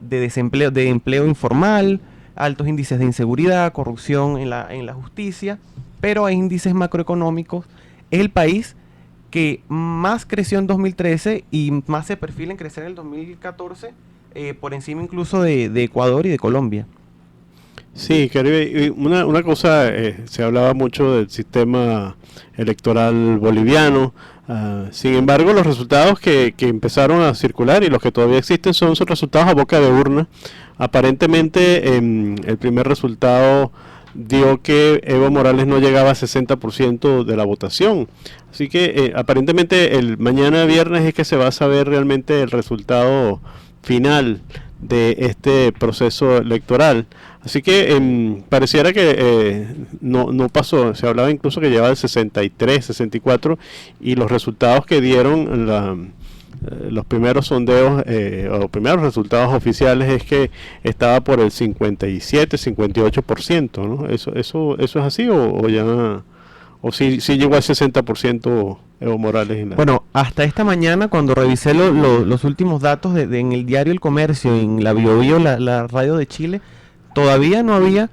desempleo, de empleo informal, altos índices de inseguridad, corrupción en la justicia, pero hay índices macroeconómicos. Es el país que más creció en 2013 y más se perfila en crecer en el 2014, por encima incluso de Ecuador y de Colombia.
Sí, Caribe, una cosa, se hablaba mucho del sistema electoral boliviano. Sin embargo, los resultados que empezaron a circular y los que todavía existen son sus resultados a boca de urna. Aparentemente, el primer resultado dio que Evo Morales no llegaba a 60% de la votación. Así que aparentemente el mañana viernes es que se va a saber realmente el resultado final de este proceso electoral. Así que pareciera que no pasó. Se hablaba incluso que llevaba el 63, 64, y los resultados que dieron los primeros sondeos o los primeros resultados oficiales es que estaba por el 57, 58%, ¿no? ¿Eso es así o ya... ¿O sí llegó al 60% Evo Morales?
Bueno, hasta esta mañana, cuando revisé los últimos datos en el diario El Comercio, en la Biobío, la radio de Chile, todavía no había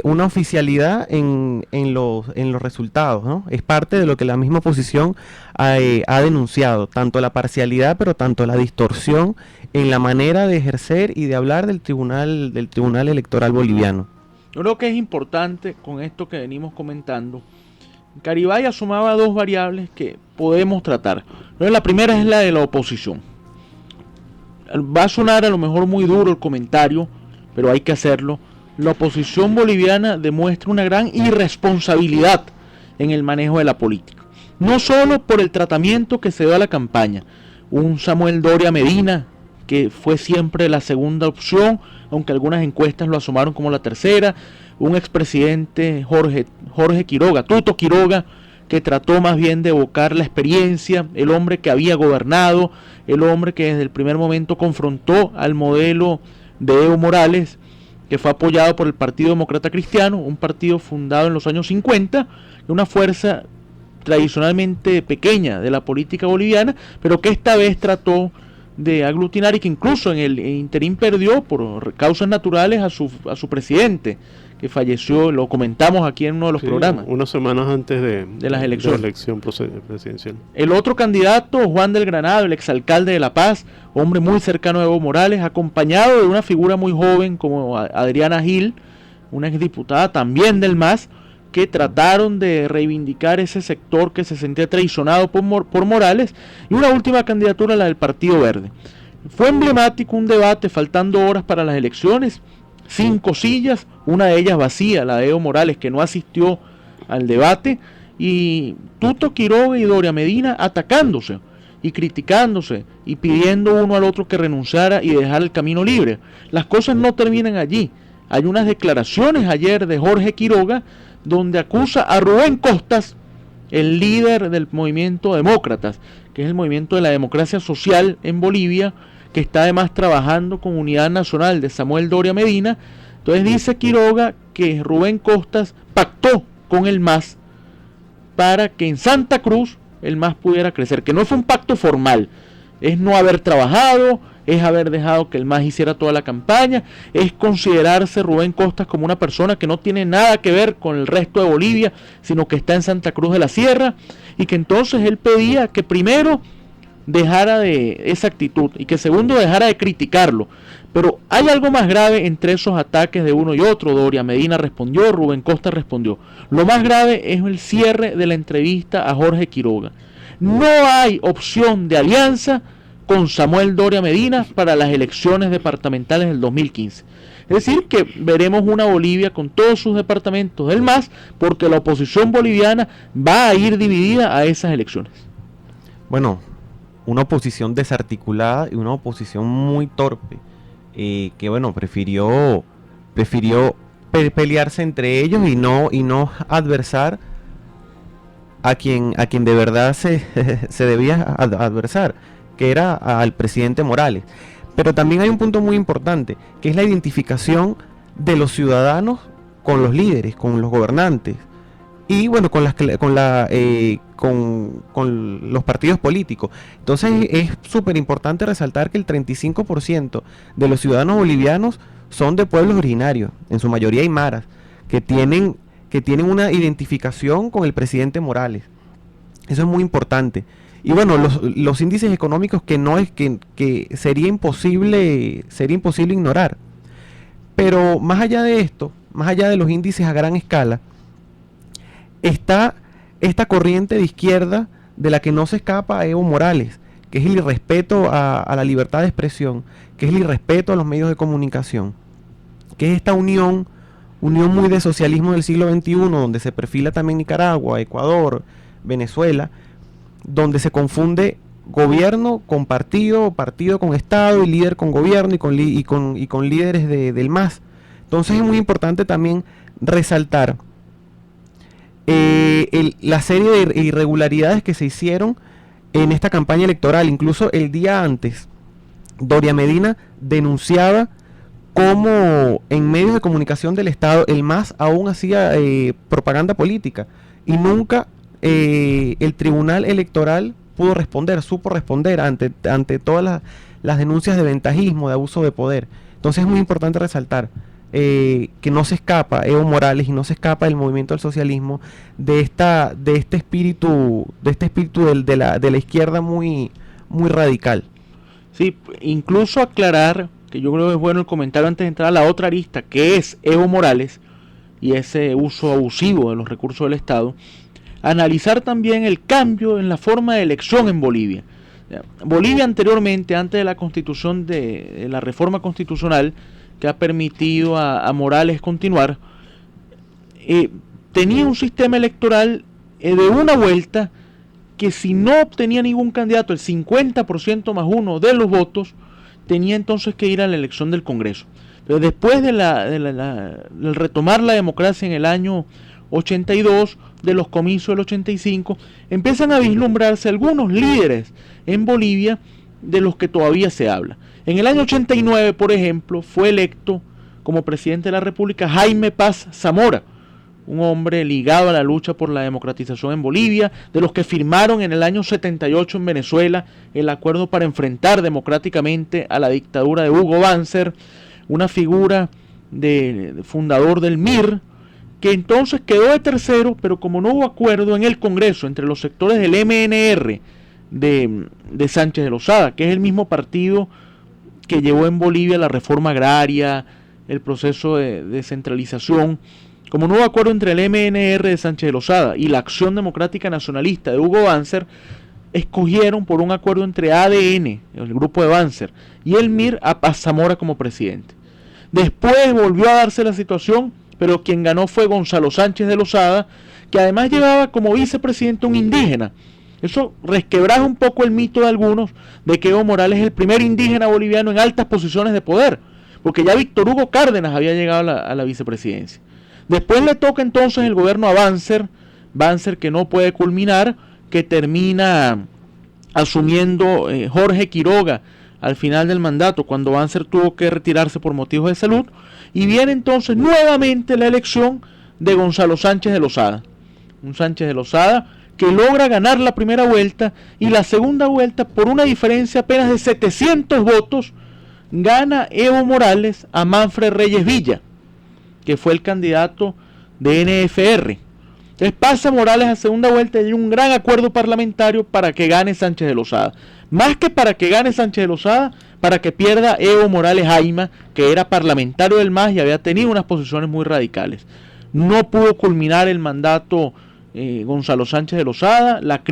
una oficialidad en los resultados, ¿no? Es parte de lo que la misma oposición ha denunciado, tanto la parcialidad, pero tanto la distorsión en la manera de ejercer y de hablar del Tribunal Electoral Boliviano.
Yo creo que es importante, con esto que venimos comentando, Caribay sumaba dos variables que podemos tratar. La primera es la de la oposición. Va a sonar a lo mejor muy duro el comentario, pero hay que hacerlo. La oposición boliviana demuestra una gran irresponsabilidad en el manejo de la política. No solo por el tratamiento que se dio a la campaña. Un Samuel Doria Medina, que fue siempre la segunda opción, aunque algunas encuestas lo asomaron como la tercera. Un expresidente Jorge Quiroga, Tuto Quiroga, que trató más bien de evocar la experiencia, el hombre que había gobernado, el hombre que desde el primer momento confrontó al modelo de Evo Morales, que fue apoyado por el Partido Demócrata Cristiano, un partido fundado en los años 50, una fuerza tradicionalmente pequeña de la política boliviana, pero que esta vez trató de aglutinar y que incluso en el interín perdió por causas naturales a su presidente, que falleció, lo comentamos aquí en uno de los programas.
Unas semanas antes de las elecciones. De la elección presidencial.
El otro candidato, Juan del Granado, el exalcalde de La Paz, hombre muy cercano a Evo Morales, acompañado de una figura muy joven como Adriana Gil, una exdiputada también del MAS, que trataron de reivindicar ese sector que se sentía traicionado por Morales, y una última candidatura, la del Partido Verde. Fue emblemático un debate faltando horas para las elecciones, 5 sillas, una de ellas vacía, la de Evo Morales, que no asistió al debate, y Tuto Quiroga y Doria Medina atacándose y criticándose y pidiendo uno al otro que renunciara y dejara el camino libre. Las cosas no terminan allí. Hay unas declaraciones ayer de Jorge Quiroga donde acusa a Rubén Costas, el líder del movimiento Demócratas, que es el movimiento de la democracia social en Bolivia, que está además trabajando con Unidad Nacional de Samuel Doria Medina. Entonces dice Quiroga que Rubén Costas pactó con el MAS para que en Santa Cruz el MAS pudiera crecer, que no fue un pacto formal, es no haber trabajado, es haber dejado que el MAS hiciera toda la campaña, es considerarse Rubén Costas como una persona que no tiene nada que ver con el resto de Bolivia, sino que está en Santa Cruz de la Sierra, y que entonces él pedía que primero dejara de esa actitud y que segundo dejara de criticarlo. Pero hay algo más grave entre esos ataques de uno y otro. Doria Medina respondió, Rubén Costas respondió. Lo más grave es el cierre de la entrevista a Jorge Quiroga. No hay opción de alianza con Samuel Doria Medina para las elecciones departamentales del 2015. Es decir, que veremos una Bolivia con todos sus departamentos del MAS, porque la oposición boliviana va a ir dividida a esas elecciones.
Bueno, una oposición desarticulada y una oposición muy torpe, que bueno, prefirió pelearse entre ellos y no adversar a quien de verdad se debía adversar, que era al presidente Morales. Pero también hay un punto muy importante, que es la identificación de los ciudadanos con los líderes, con los gobernantes, y bueno, con los partidos políticos. Entonces es súper importante resaltar que el 35% de los ciudadanos bolivianos son de pueblos originarios, en su mayoría aymaras, que tienen una identificación con el presidente Morales. Eso es muy importante. Y bueno, los índices económicos que sería imposible ignorar. Pero más allá de esto, más allá de los índices a gran escala, está esta corriente de izquierda de la que no se escapa a Evo Morales, que es el irrespeto a la libertad de expresión, que es el irrespeto a los medios de comunicación, que es esta unión muy de socialismo del siglo XXI, donde se perfila también Nicaragua, Ecuador, Venezuela, donde se confunde gobierno con partido, partido con Estado, y líder con gobierno y con líderes del MAS. Entonces es muy importante también resaltar la serie de irregularidades que se hicieron en esta campaña electoral. Incluso el día antes, Doria Medina denunciaba cómo en medios de comunicación del Estado el MAS aún hacía propaganda política, y nunca el Tribunal Electoral supo responder ante todas las denuncias de ventajismo, de abuso de poder. Entonces es muy importante resaltar que no se escapa Evo Morales y no se escapa el movimiento del socialismo de este espíritu de la izquierda muy radical.
Sí, incluso aclarar, que yo creo que es bueno el comentario antes de entrar a la otra arista, que es Evo Morales y ese uso abusivo de los recursos del Estado. Analizar también el cambio en la forma de elección en Bolivia. Bolivia anteriormente, antes de la constitución, de la reforma constitucional que ha permitido a Morales continuar, tenía un sistema electoral de una vuelta, que si no obtenía ningún candidato el 50% más uno de los votos, tenía entonces que ir a la elección del Congreso. Pero después del retomar la democracia en el año 82, de los comicios del 85, empiezan a vislumbrarse algunos líderes en Bolivia de los que todavía se habla. En el año 89, por ejemplo, fue electo como presidente de la República Jaime Paz Zamora, un hombre ligado a la lucha por la democratización en Bolivia, de los que firmaron en el año 78 en Venezuela el acuerdo para enfrentar democráticamente a la dictadura de Hugo Banzer, una figura fundador del MIR, que entonces quedó de tercero, pero como no hubo acuerdo en el Congreso entre los sectores del MNR de Sánchez de Lozada, que es el mismo partido que llevó en Bolivia la reforma agraria, el proceso de descentralización, como no hubo acuerdo entre el MNR de Sánchez de Lozada y la Acción Democrática Nacionalista de Hugo Banzer, escogieron por un acuerdo entre ADN, el grupo de Banzer, y el MIR a Paz Zamora como presidente. Después volvió a darse la situación, pero quien ganó fue Gonzalo Sánchez de Lozada, que además llevaba como vicepresidente un indígena. Eso resquebraja un poco el mito de algunos de que Evo Morales es el primer indígena boliviano en altas posiciones de poder, porque ya Víctor Hugo Cárdenas había llegado a la vicepresidencia. Después le toca entonces el gobierno a Banzer, Banzer que no puede culminar, que termina asumiendo Jorge Quiroga al final del mandato, cuando Banzer tuvo que retirarse por motivos de salud, y viene entonces nuevamente la elección de Gonzalo Sánchez de Lozada. Un Sánchez de Lozada que logra ganar la primera vuelta, y la segunda vuelta, por una diferencia apenas de 700 votos, gana Evo Morales a Manfred Reyes Villa, que fue el candidato de NFR. Entonces pasa Morales a segunda vuelta y hay un gran acuerdo parlamentario para que gane Sánchez de Lozada. Más que para que gane Sánchez de Lozada, para que pierda Evo Morales Ayma, que era parlamentario del MAS y había tenido unas posiciones muy radicales. No pudo culminar el mandato Gonzalo Sánchez de Lozada. La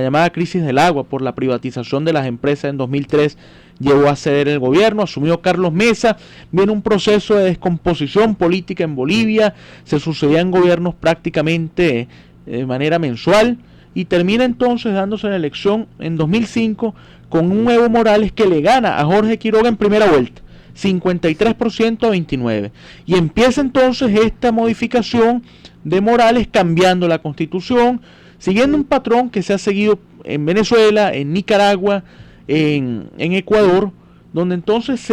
llamada crisis del agua por la privatización de las empresas en 2003 llevó a ceder el gobierno, asumió Carlos Mesa, viene un proceso de descomposición política en Bolivia, se sucedían gobiernos prácticamente de manera mensual, y termina entonces dándose la elección en 2005 con un Evo Morales que le gana a Jorge Quiroga en primera vuelta, 53% a 29%, y empieza entonces esta modificación de Morales cambiando la constitución, siguiendo un patrón que se ha seguido en Venezuela, en Nicaragua, en Ecuador, donde entonces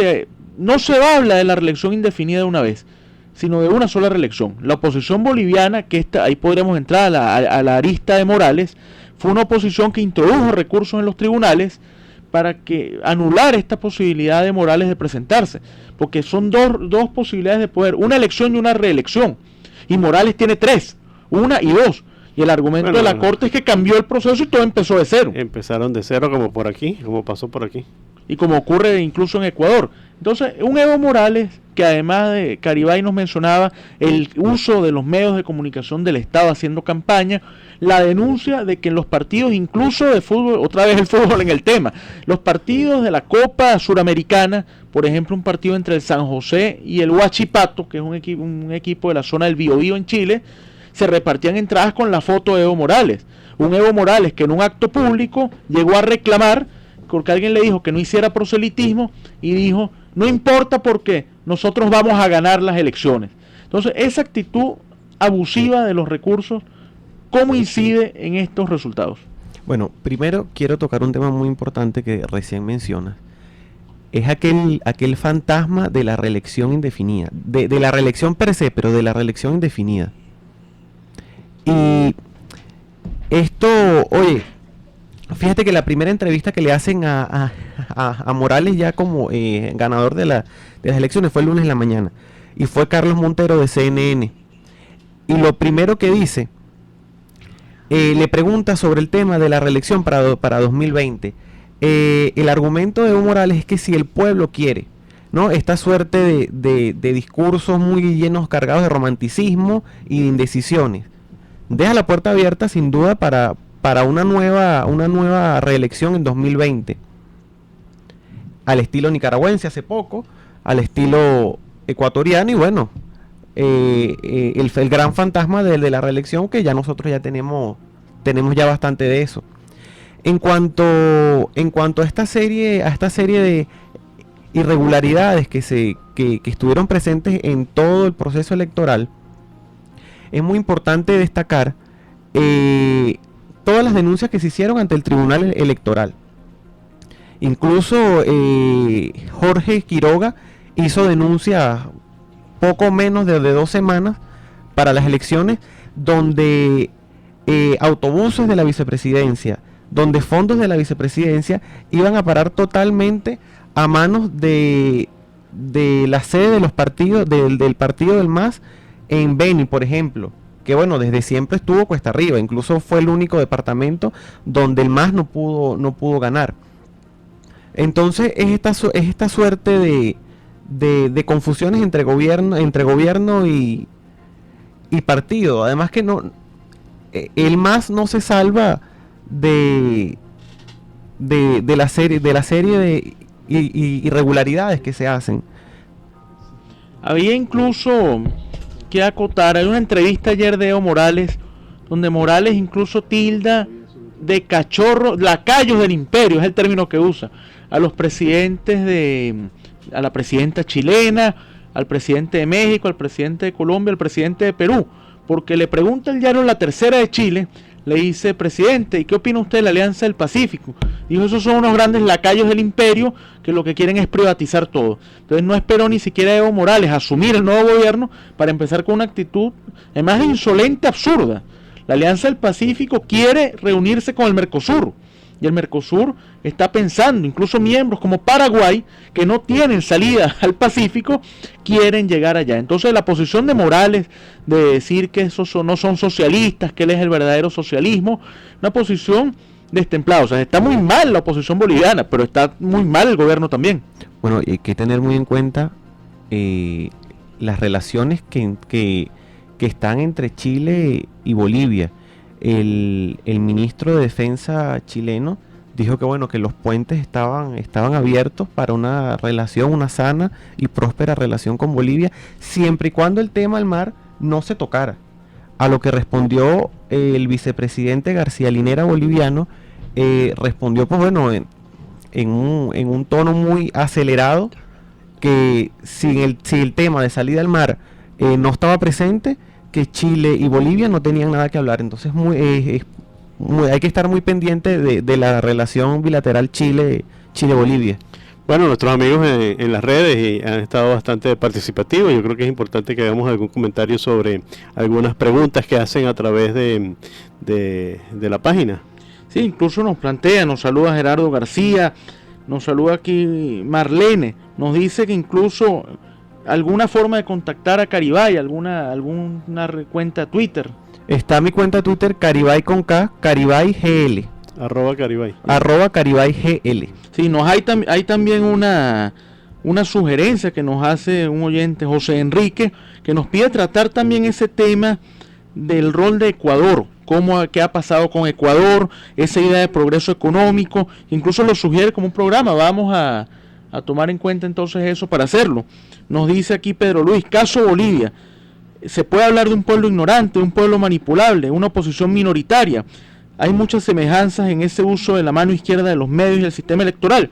no se habla de la reelección indefinida de una vez, sino de una sola reelección. La oposición boliviana, que ahí podremos entrar a la arista de Morales, fue una oposición que introdujo recursos en los tribunales para que anular esta posibilidad de Morales de presentarse, porque son dos posibilidades de poder, una elección y una reelección, y Morales tiene 3, 1 y 2. Y el argumento de la Corte es que cambió el proceso y todo empezó de cero.
Empezaron de cero, como por aquí, como pasó por aquí.
Y como ocurre incluso en Ecuador. Entonces, un Evo Morales que, además de Caribay nos mencionaba el uso de los medios de comunicación del Estado haciendo campaña, la denuncia de que en los partidos, incluso de fútbol, otra vez el fútbol en el tema, los partidos de la Copa Suramericana, por ejemplo un partido entre el San José y el Huachipato, que es un equipo de la zona del Biobío en Chile, se repartían entradas con la foto de Evo Morales. Un Evo Morales que en un acto público llegó a reclamar, porque alguien le dijo que no hiciera proselitismo, y dijo, no importa porque nosotros vamos a ganar las elecciones. Entonces, esa actitud abusiva de los recursos, ¿cómo incide en estos resultados?
Bueno, primero quiero tocar un tema muy importante que recién mencionas. Es aquel fantasma de la reelección indefinida, de la reelección per se, pero de la reelección indefinida. Y esto, oye, fíjate que la primera entrevista que le hacen a Morales ya como ganador de las elecciones fue el lunes en la mañana, y fue Carlos Montero de CNN, y lo primero que dice, le pregunta sobre el tema de la reelección para 2020. El argumento de Evo Morales es que si el pueblo quiere, ¿no?, esta suerte de discursos muy llenos, cargados de romanticismo y de indecisiones, deja la puerta abierta sin duda para una nueva reelección en 2020, al estilo nicaragüense hace poco, al estilo ecuatoriano, y bueno, el gran fantasma de la reelección, que ya nosotros ya tenemos ya bastante de eso. En cuanto a esta serie de irregularidades que estuvieron presentes en todo el proceso electoral, es muy importante destacar todas las denuncias que se hicieron ante el Tribunal Electoral. Incluso Jorge Quiroga hizo denuncias poco menos de 2 semanas para las elecciones, donde autobuses de la vicepresidencia, donde fondos de la vicepresidencia iban a parar totalmente a manos de la sede de los partidos, del partido del MAS en Beni, por ejemplo, que bueno, desde siempre estuvo cuesta arriba, incluso fue el único departamento donde el MAS no pudo ganar. Entonces es esta suerte de confusiones entre gobierno y partido. Además que el MAS no se salva de la serie de irregularidades que se hacen.
Había incluso que acotar, hay una entrevista ayer de Evo Morales, donde Morales incluso tilda de cachorro, lacayos del imperio, es el término que usa, a los presidentes a la presidenta chilena, al presidente de México, al presidente de Colombia, al presidente de Perú, porque le pregunta el diario La Tercera de Chile, le dice: presidente, ¿y qué opina usted de la Alianza del Pacífico? Dijo: esos son unos grandes lacayos del imperio que lo que quieren es privatizar todo. Entonces no esperó ni siquiera Evo Morales asumir el nuevo gobierno para empezar con una actitud, además de insolente, absurda. La Alianza del Pacífico quiere reunirse con el Mercosur, y el Mercosur está pensando, incluso miembros como Paraguay, que no tienen salida al Pacífico, quieren llegar allá. Entonces la posición de Morales de decir que esos no son socialistas, que él es el verdadero socialismo, una posición destemplada. O sea, está muy mal la oposición boliviana, pero está muy mal el gobierno también.
Bueno, hay que tener muy en cuenta las relaciones que están entre Chile y Bolivia. El ministro de Defensa chileno dijo que bueno, que los puentes estaban abiertos para una relación, una sana y próspera relación con Bolivia, siempre y cuando el tema del mar no se tocara. A lo que respondió el vicepresidente García Linera boliviano, respondió pues bueno, en un tono muy acelerado, que si el tema de salida al mar no estaba presente, que Chile y Bolivia no tenían nada que hablar. Entonces hay que estar muy pendiente de la relación bilateral Chile-Bolivia.
Bueno, nuestros amigos en las redes han estado bastante participativos. Yo creo que es importante que hagamos algún comentario sobre algunas preguntas que hacen a través de la página.
Sí, incluso nos saluda Gerardo García, nos saluda aquí Marlene, nos dice que incluso alguna forma de contactar a Caribay, alguna cuenta Twitter.
Está mi cuenta Twitter, Caribay con K, Caribay GL. @ Caribay GL.
Sí, hay también una sugerencia que nos hace un oyente, José Enrique, que nos pide tratar también ese tema del rol de Ecuador, qué ha pasado con Ecuador, esa idea de progreso económico, incluso lo sugiere como un programa. Vamos a tomar en cuenta entonces eso para hacerlo. Nos dice aquí Pedro Luis: caso Bolivia, se puede hablar de un pueblo ignorante, de un pueblo manipulable, una oposición minoritaria. Hay muchas semejanzas en ese uso de la mano izquierda de los medios y del sistema electoral.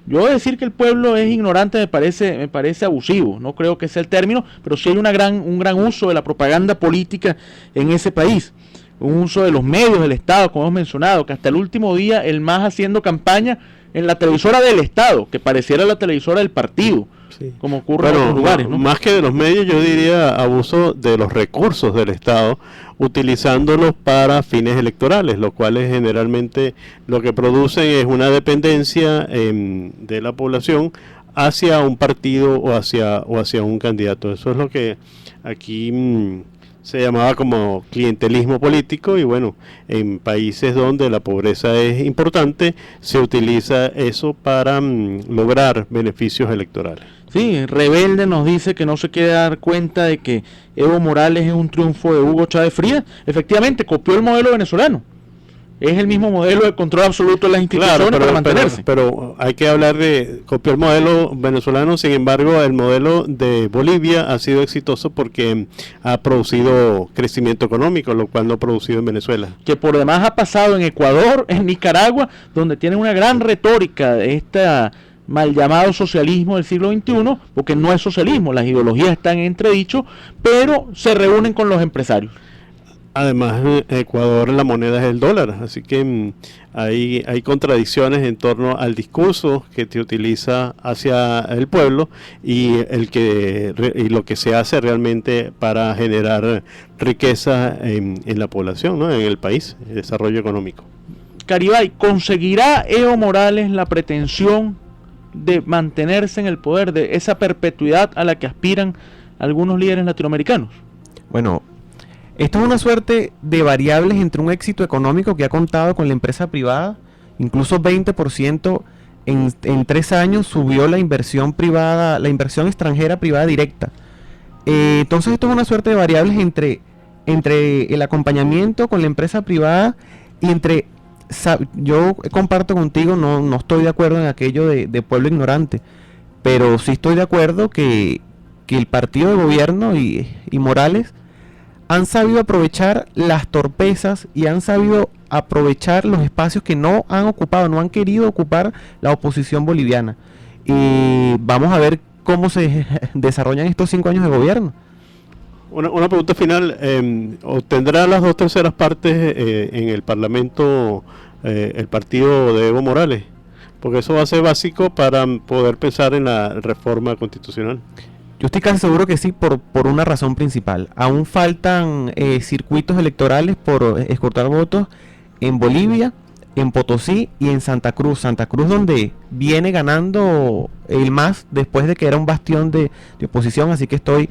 Yo decir que el pueblo es ignorante me parece abusivo, no creo que sea el término, pero sí hay un gran uso de la propaganda política en ese país, un uso de los medios del Estado, como hemos mencionado, que hasta el último día el MAS haciendo campaña en la televisora del Estado, que pareciera la televisora del partido, sí, como ocurre en otros lugares, ¿no?
Más que de los medios, yo diría abuso de los recursos del Estado, utilizándolos para fines electorales, los cuales generalmente lo que producen es una dependencia de la población hacia un partido o hacia un candidato. Eso es lo que aquí se llamaba como clientelismo político, y bueno, en países donde la pobreza es importante, se utiliza eso para lograr beneficios electorales.
Sí, Rebelde nos dice que no se quiere dar cuenta de que Evo Morales es un triunfo de Hugo Chávez Frías. Efectivamente, copió el modelo venezolano. Es el mismo modelo de control absoluto de las instituciones, claro, para mantenerse.
Pero hay que hablar de copiar el modelo venezolano. Sin embargo, el modelo de Bolivia ha sido exitoso porque ha producido crecimiento económico, lo cual no ha producido en Venezuela.
Que por demás ha pasado en Ecuador, en Nicaragua, donde tienen una gran retórica de esta mal llamado socialismo del siglo XXI, porque no es socialismo, las ideologías están en entredicho, pero se reúnen con los empresarios.
Además, en Ecuador la moneda es el dólar, así que hay contradicciones en torno al discurso que te utiliza hacia el pueblo y lo que se hace realmente para generar riqueza en la población, ¿no? En el país, el desarrollo económico.
Caribay, ¿conseguirá Evo Morales la pretensión de mantenerse en el poder, de esa perpetuidad a la que aspiran algunos líderes latinoamericanos?
Bueno, esto es una suerte de variables entre un éxito económico que ha contado con la empresa privada, incluso 20% en 3 años subió la inversión privada, la inversión extranjera privada directa. Entonces esto es una suerte de variables entre el acompañamiento con la empresa privada y yo comparto contigo, no estoy de acuerdo en aquello de pueblo ignorante, pero sí estoy de acuerdo que el partido de gobierno y Morales han sabido aprovechar las torpezas y han sabido aprovechar los espacios que no han querido ocupar la oposición boliviana. Y vamos a ver cómo se desarrollan estos 5 años de gobierno.
Una pregunta final. ¿Obtendrá las 2/3 partes en el Parlamento el partido de Evo Morales? Porque eso va a ser básico para poder pensar en la reforma constitucional.
Yo estoy casi seguro que sí, por una razón principal. Aún faltan circuitos electorales por escrutar votos en Bolivia, en Potosí y en Santa Cruz. Santa Cruz, donde viene ganando el MAS después de que era un bastión de oposición, así que estoy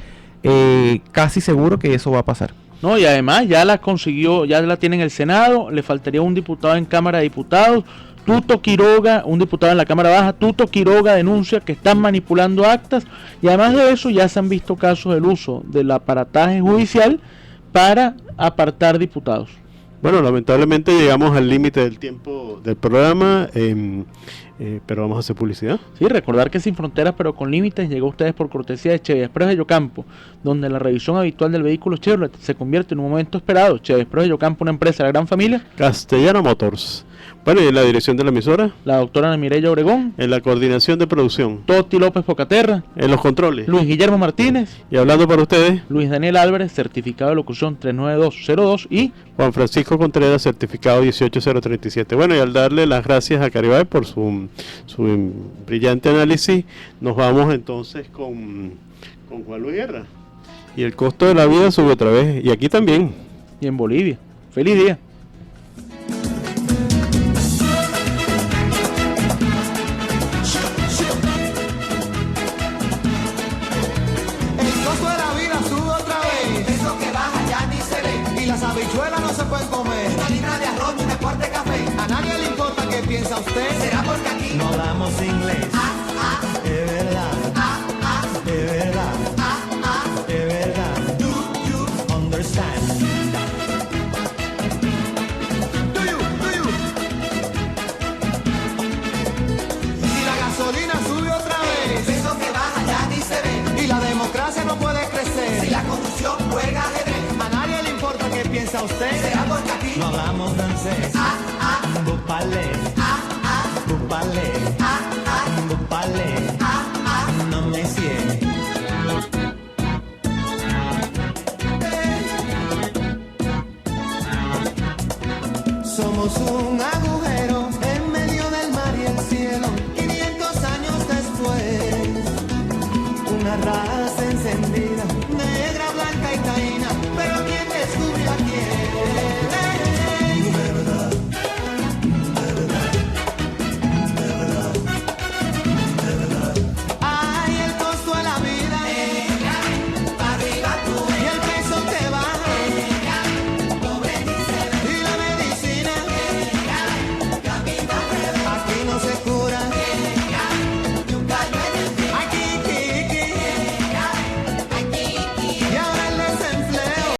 casi seguro que eso va a pasar.
No, y además ya la consiguió, ya la tiene en el Senado, le faltaría un diputado en Cámara de Diputados. Tuto Quiroga, un diputado en la Cámara Baja, Tuto Quiroga denuncia que están manipulando actas, y además de eso ya se han visto casos del uso del aparataje judicial para apartar diputados.
Bueno, lamentablemente llegamos al límite del tiempo del programa, pero vamos a hacer publicidad.
Sí, recordar que Sin Fronteras pero con Límites llegó a ustedes por cortesía de Chevy Express de Yocampo, donde la revisión habitual del vehículo Chevrolet se convierte en un momento esperado. Chevy Express de Yocampo, una empresa de la gran familia.
Castellano Motors. Bueno, y en la dirección de la emisora,
la doctora Ana Mireya Obregón.
En la coordinación de producción,
Toti López Pocaterra.
En los controles,
Luis Guillermo Martínez.
Y hablando para ustedes,
Luis Daniel Álvarez, certificado de locución 39202, y
Juan Francisco Contreras, certificado 18037. Bueno, y al darle las gracias a Caribay por su brillante análisis, nos vamos entonces con Juan Luis Guerra. Y el costo de la vida sube otra vez, y aquí también.
Y en Bolivia. Feliz día.
Habichuelas no se pueden comer. Una libra de arroz y una cuarta de café. A nadie le importa qué piensa usted. Será porque aquí no hablamos inglés. Es verdad. Es verdad. Es verdad. Do you understand? Do you? Si la gasolina sube otra vez, eso que baja ya ni se ve. Y la democracia no puede crecer. Si la corrupción juega ajedrez. ¿Qué piensa usted? Será porque aquí no hablamos francés. Bupale. Bupale. Bupale. No me cierre. Somos un agujero en medio del mar y el cielo. 500 años después, una raza encendida